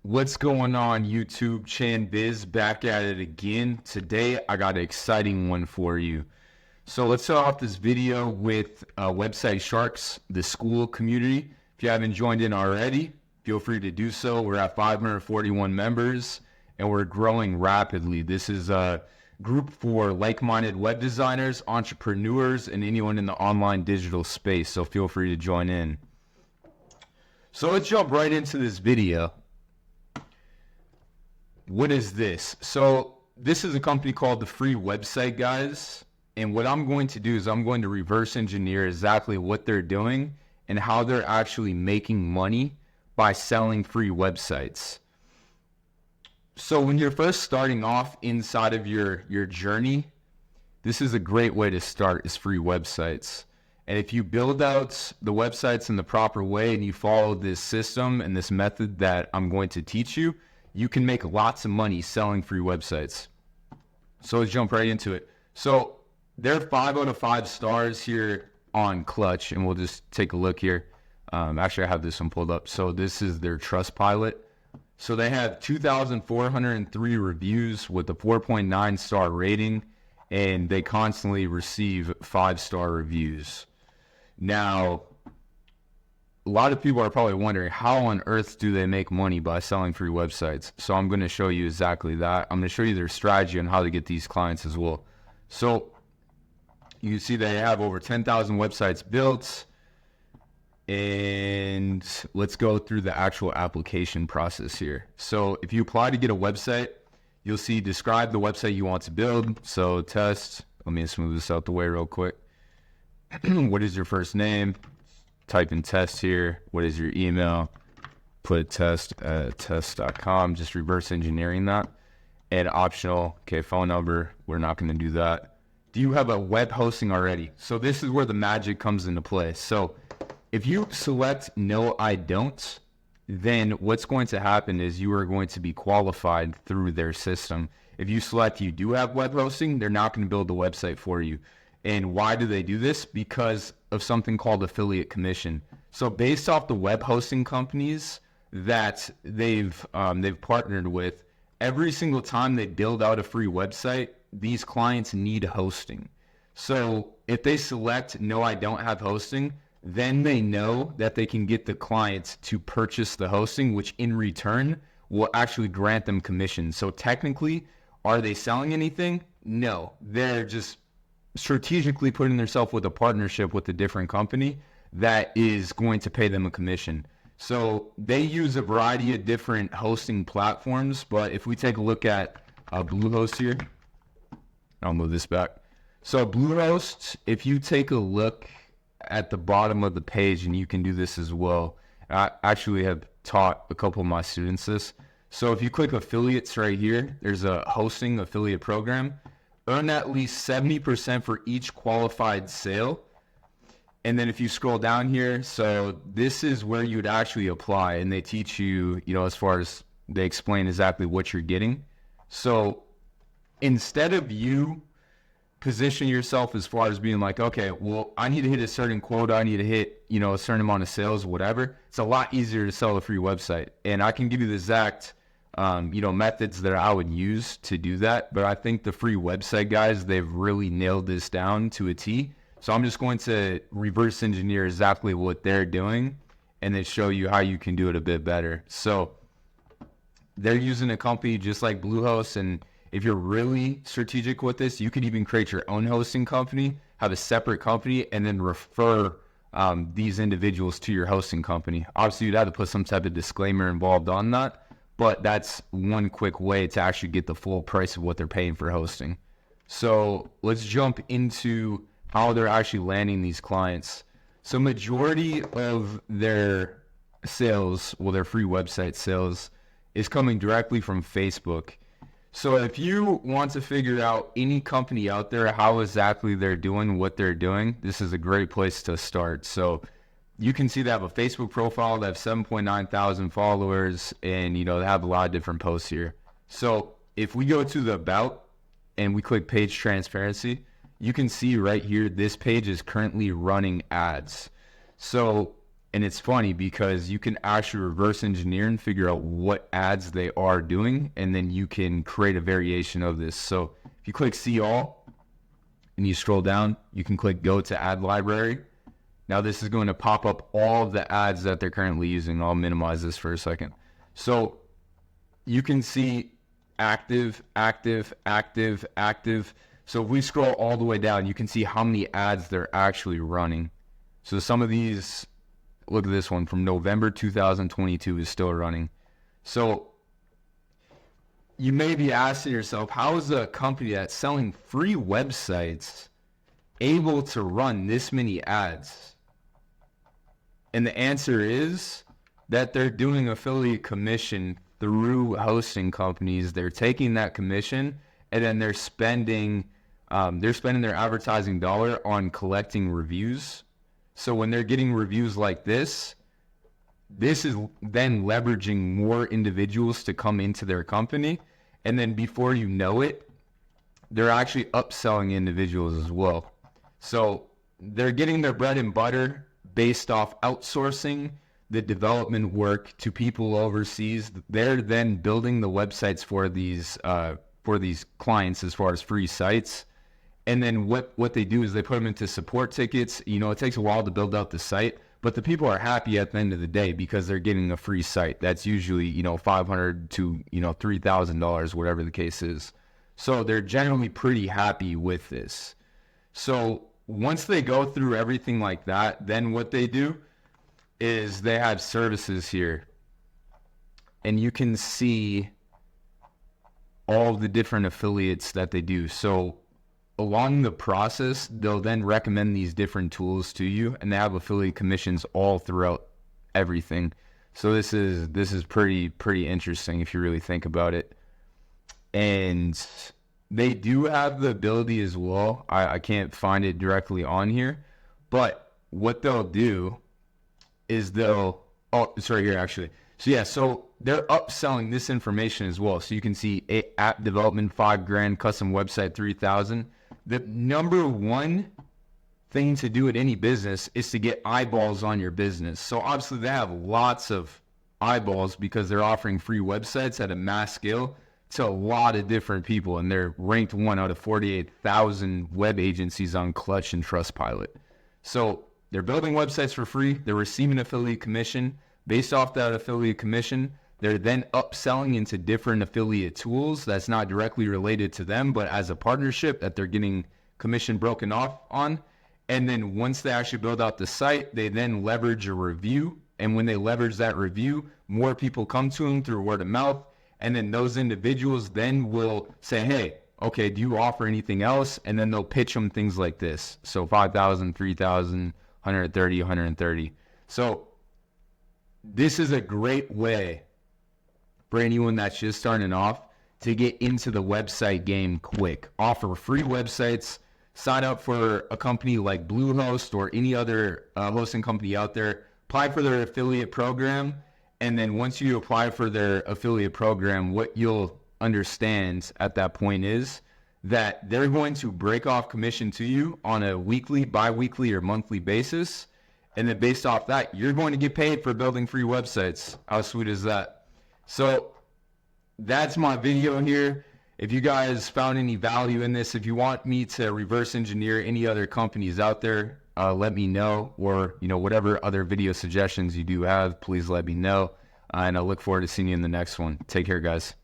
What's going on, YouTube? Chan Biz back at it again. Today I got an exciting one for you. So let's start off this video with website sharks, the school community. If you haven't joined in already, feel free to do so. We're at 541 members and we're growing rapidly. This is a group for like-minded web designers, entrepreneurs, and anyone in the online digital space. So feel free to join in. So let's jump right into this video. What is this? So this is a company called The Free Website Guys. And what I'm going to do is I'm going to reverse engineer exactly what they're doing and how they're actually making money by selling free websites. So when you're first starting off inside of your journey, this is a great way to start, is free websites. And if you build out the websites in the proper way and you follow this system and this method that I'm going to teach you, you can make lots of money selling free websites. So let's jump right into it. So they're 5 out of 5 stars here on Clutch, and we'll just take a look here. Actually, I have this one pulled up. So this is their Trustpilot. So they have 2,403 reviews with a 4.9 star rating, and they constantly receive 5-star reviews. Now, a lot of people are probably wondering, how on earth do they make money by selling free websites? So I'm going to show you exactly that. I'm going to show you their strategy on how to get these clients as well. So you can see they have over 10,000 websites built. And let's go through the actual application process here. So if you apply to get a website, you'll see describe the website you want to build. So test, let me just move this out the way real quick. What is your first name? Type in test here. What is your email? Put test at test.com, just reverse engineering that. And optional, okay, phone number. We're not going to do that. Do you have a web hosting already? So this is where the magic comes into play. So if you select no, I don't, then what's going to happen is you are going to be qualified through their system. If you select you do have web hosting, they're not going to build the website for you. And why do they do this? Because of something called affiliate commission. So based off the web hosting companies that they've partnered with, every single time they build out a free website, these clients need hosting. So if they select no, I don't have hosting, then they know that they can get the clients to purchase the hosting, which in return will actually grant them commission. So technically, are they selling anything? No, they're just strategically putting themselves with a partnership with a different company that is going to pay them a commission. So they use a variety of different hosting platforms, but if we take a look at Bluehost here, I'll move this back. So Bluehost, if you take a look at the bottom of the page, and you can do this as well, I actually have taught a couple of my students this. So if you click affiliates right here, there's a hosting affiliate program. Earn at least 70% for each qualified sale. And then if you scroll down here, so this is where you'd actually apply, and they teach you, as far as they explain exactly what you're getting. So instead of you position yourself as far as being like, okay, well, I need to hit a certain quota, I need to hit, a certain amount of sales, whatever, it's a lot easier to sell a free website. And I can give you the exact methods that I would use to do that. But I think the Free Website Guys, they've really nailed this down to a T. So I'm just going to reverse engineer exactly what they're doing and then show you how you can do it a bit better. So they're using a company just like Bluehost. And if you're really strategic with this, you could even create your own hosting company, have a separate company, and then refer these individuals to your hosting company. Obviously, you'd have to put some type of disclaimer involved on that. But that's one quick way to actually get the full price of what they're paying for hosting. So let's jump into how they're actually landing these clients. So majority of their sales, their free website sales, is coming directly from Facebook. So if you want to figure out any company out there, how exactly they're doing what they're doing, this is a great place to start. So you can see they have a Facebook profile, they have 7.9 thousand followers, and they have a lot of different posts here. So if we go to the About and we click Page Transparency, you can see right here, this page is currently running ads. So And it's funny because you can actually reverse engineer and figure out what ads they are doing, and then you can create a variation of this. So if you click see all and you scroll down, you can click go to ad library. Now this is going to pop up all of the ads that they're currently using. I'll minimize this for a second. So you can see active, active, active, active. So if we scroll all the way down, you can see how many ads they're actually running. So some of these, look at this one from November 2022 is still running. So you may be asking yourself, how is a company that's selling free websites able to run this many ads? And the answer is that they're doing affiliate commission through hosting companies. They're taking that commission and then they're spending their advertising dollar on collecting reviews. So when they're getting reviews like this is then leveraging more individuals to come into their company. And then before you know it, they're actually upselling individuals as well. So they're getting their bread and butter based off outsourcing the development work to people overseas. They're then building the websites for these clients as far as free sites. And then what they do is they put them into support tickets. You know, it takes a while to build out the site, but the people are happy at the end of the day because they're getting a free site. That's usually, you know, $500 to, you know, $3,000, whatever the case is. So they're generally pretty happy with this. So once they go through everything like that, then what they do is they have services here. And you can see all the different affiliates that they do. So along the process, they'll then recommend these different tools to you, and they have affiliate commissions all throughout everything. So this is pretty interesting if you really think about it. And they do have the ability as well. I can't find it directly on here, but what they'll do is it's right here actually. So yeah, so they're upselling this information as well. So you can see app development, $5,000, custom website, 3,000. The number one thing to do at any business is to get eyeballs on your business. So obviously they have lots of eyeballs because they're offering free websites at a mass scale to a lot of different people. And they're ranked 1 out of 48,000 web agencies on Clutch and Trustpilot. So they're building websites for free. They're receiving affiliate commission. Based off that affiliate commission, they're then upselling into different affiliate tools that's not directly related to them, but as a partnership that they're getting commission broken off on. And then once they actually build out the site, they then leverage a review. And when they leverage that review, more people come to them through word of mouth. And then those individuals then will say, hey, okay, do you offer anything else? And then they'll pitch them things like this. So 5,000, 3,000, 130, 130. So this is a great way for anyone that's just starting off to get into the website game quick. Offer free websites, sign up for a company like Bluehost or any other hosting company out there, apply for their affiliate program, and then once you apply for their affiliate program, what you'll understand at that point is that they're going to break off commission to you on a weekly, bi-weekly, or monthly basis. And then based off that, you're going to get paid for building free websites. How sweet is that? So that's my video here. If you guys found any value in this, if you want me to reverse engineer any other companies out there, let me know. Or, you know, whatever other video suggestions you do have, please let me know. And I look forward to seeing you in the next one. Take care, guys.